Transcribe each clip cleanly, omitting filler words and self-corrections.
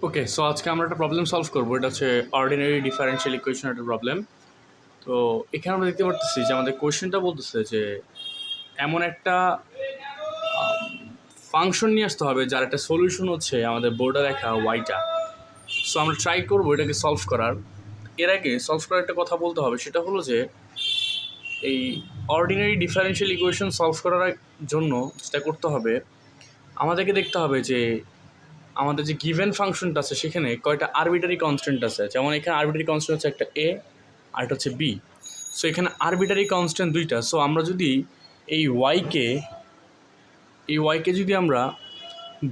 ওকে, so আজকে আমরা একটা প্রবলেম সলভ করবো। এটা হচ্ছে অর্ডিনারি ডিফারেনশিয়াল ইকুয়েশন একটা প্রবলেম। তো এখানে আমরা দেখতে পারতেছি যে আমাদের কোয়েশ্চেনটা বলতেছে যে এমন একটা ফাংশন নিয়ে আসতে হবে যার একটা সলিউশন হচ্ছে আমাদের বোর্ডে লেখা ওয়াইটা। সো আমরা ট্রাই করবো এটাকে সলভ করার। এর আগে সলভ করার একটা কথা বলতে হবে, সেটা হলো যে এই অর্ডিনারি ডিফারেনশিয়াল ইকুয়েশন সলভ করার জন্য যেটা করতে হবে, আমাদেরকে দেখতে হবে যে আমাদের যে গিভেন ফাংশনটা আছে সেখানে কয়টা আরবিটারি কনস্ট্যান্ট আছে। যেমন এখানে আরবিটারি কনস্ট্যান্ট হচ্ছে একটা এ আর এটা হচ্ছে বি। সো এখানে আরবিটারি কনস্ট্যান্ট দুইটা। সো আমরা যদি এই ওয়াইকে যদি আমরা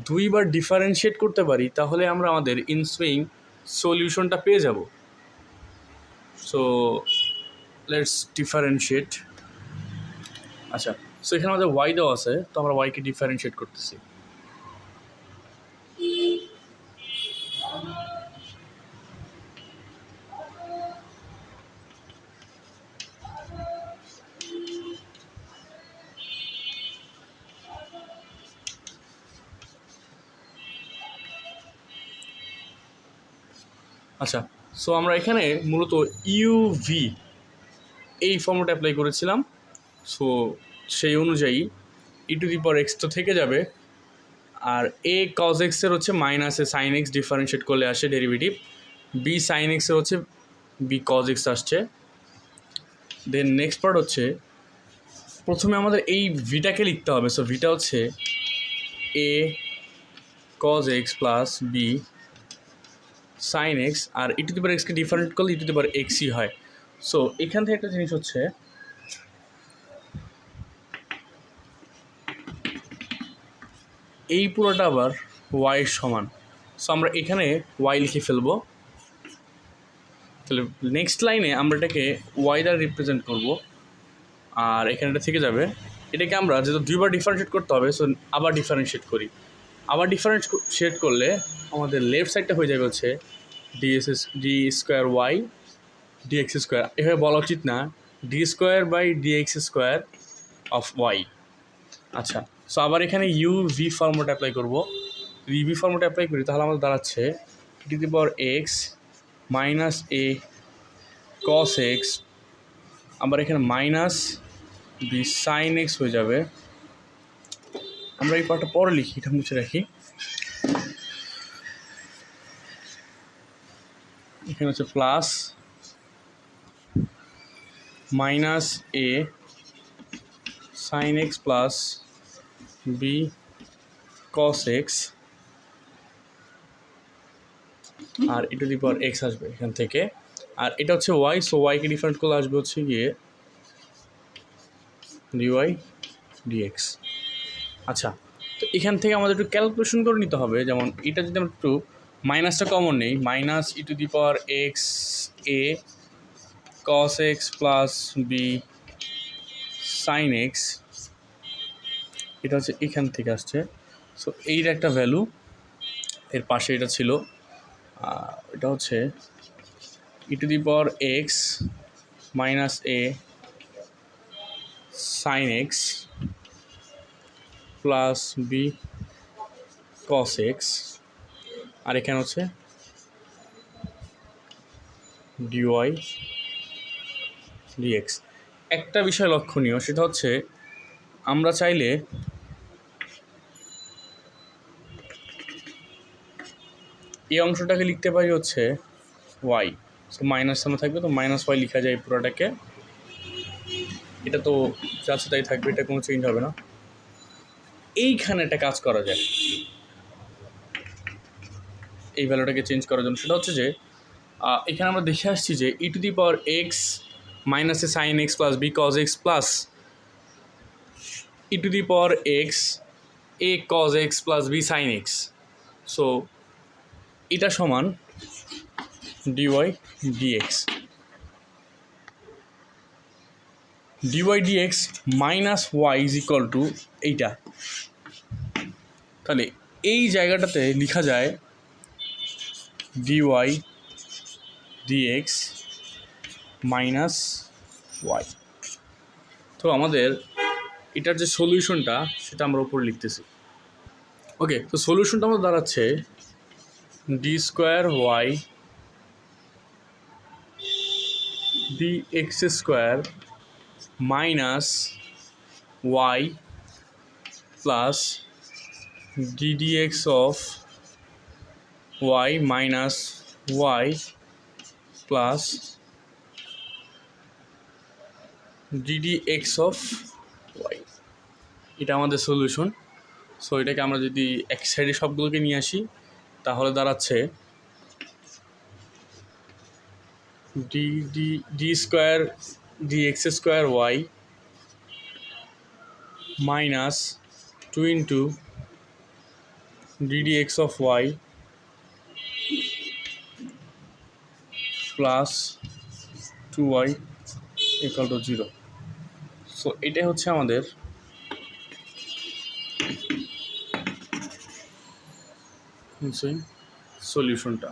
দুইবার ডিফারেন্সিয়েট করতে পারি তাহলে আমরা আমাদের ইনসুইং সলিউশনটা পেয়ে যাব। So let's differentiate. আচ্ছা, সো এখানে আমাদের ওয়াই দেওয়া আছে, তো আমরা ওয়াইকে ডিফারেন্সিয়েট করতেছি। আচ্ছা, সো আমরা এখানে মূলত ইউভি এই ফর্মুলাটা অ্যাপ্লাই করেছিলাম। সো সেই অনুযায়ী ই টু দি পাওয়ার এক্স তো থেকে যাবে, আর এ কজ এক্সের হচ্ছে মাইনাস এ সাইন এক্স ডিফারেন্সিয়েট করলে আসে ডেরিভেটিভ, বি সাইন এক্সের হচ্ছে বি কজ এক্স আসছে। দেন নেক্সট পার্ট হচ্ছে প্রথমে আমাদের এই ভিটাকে লিখতে হবে। সো ভিটা হচ্ছে A cos X plus B sine X, আর ই টু দি পাওয়ার এক্সকে ডিফারেন্ট করলে ই টু দি পাওয়ার এক্সই হয়। সো এখান থেকে একটা জিনিস হচ্ছে এই পুরোটা আবার ওয়াই সমান। সো আমরা এখানে ওয়াই লিখে ফেলবো। তাহলে নেক্সট লাইনে আমরা এটাকে ওয়াই দ্বারা রিপ্রেজেন্ট করবো, আর এখানে এটা থেকে যাবে। এটাকে আমরা যেহেতু দুইবার ডিফারেন্সিয়েট করতে হবে, সো আবার ডিফারেন্সিয়েট করি। আবার ডিফারেন্সিয়েট করলে আমাদের লেফট সাইডটা হয়ে যাবে হচ্ছে d square y d x square. এভাবে বলা উচিত না, d square by d x square of y. আচ্ছা, সো আবার এখানে ইউ ভি ফর্মুলাটা অ্যাপ্লাই করবো। যদি ভি ফর্মুলাটা অ্যাপ্লাই করি তাহলে আমাদের দাঁড়াচ্ছে E to the power X minus A cos X, আবার এখানে মাইনাস বি সাইন এক্স হয়ে যাবে। আমরা এই পার্টটা পরে লিখি, এটা মুছে রাখি। এখানে হচ্ছে প্লাস মাইনাস এ sine x plus B cos x, আর ই টু দি পাওয়ার এক্স আসবে এখান থেকে। আর এটা হচ্ছে ওয়াই, সো ওয়াইকে ডিফারেন্ট করলে আসবে হচ্ছে গিয়ে ডিওয়াই ডিএক্স। আচ্ছা, তো এখান থেকে আমাদের একটু ক্যালকুলেশন করে নিতে হবে। যেমন এটা যদি আমরা একটু মাইনাসটা কমন নেই, minus e to the power x a cos x plus B sine x, এটা হচ্ছে এখান থেকে আসছে। সো এইর একটা ভ্যালু, এর পাশে এটা ছিল, এটা হচ্ছে E to the power X minus A sine x plus B cos x, আর এখানে হচ্ছে ডিওয়াই ডিএক্স। একটা বিষয় লক্ষণীয়, সেটা হচ্ছে আমরা চাইলে এই অংশটাকে লিখতে পারি হচ্ছে ওয়াই। সো মাইনাস সামনে থাকবে, তো মাইনাস ওয়াই লেখা যায় পুরোটাকে। এটা তো যাচ্ছে তাই থাকবে, এটা কোনো চেঞ্জ হবে না। এইখানে একটা কাজ করা যায় এই ভ্যালুটাকে চেঞ্জ করার জন্য, সেটা হচ্ছে যে এখানে আমরা দেখে আসছি যে E to the power X minus A sine x plus B cos X plus E to the power x A cos X plus B sine X. So এটা সমান dy dx. Dy dx minus y is equal to এইটা। তাহলে এই জায়গাটাতে লেখা যায় dy dx minus Y. তো আমাদের এটার যে সলিউশনটা সেটা আমরা উপরে লিখতেছি। ওকে, তো সলিউশনটা আমাদের দাঁড়াচ্ছে d square y d x square minus y plus d d x of y minus y plus d d x of y. এটা আমাদের সলিউশন। সো এটাকে আমরা যদি এক সাইডে সবগুলোকে নিয়ে আসি তাহলে দাঁড়াচ্ছে d d d square d x square y minus 2 into d d x of y plus 2y equal to 0। So এটাই হচ্ছে আমাদের সলিউশনটা।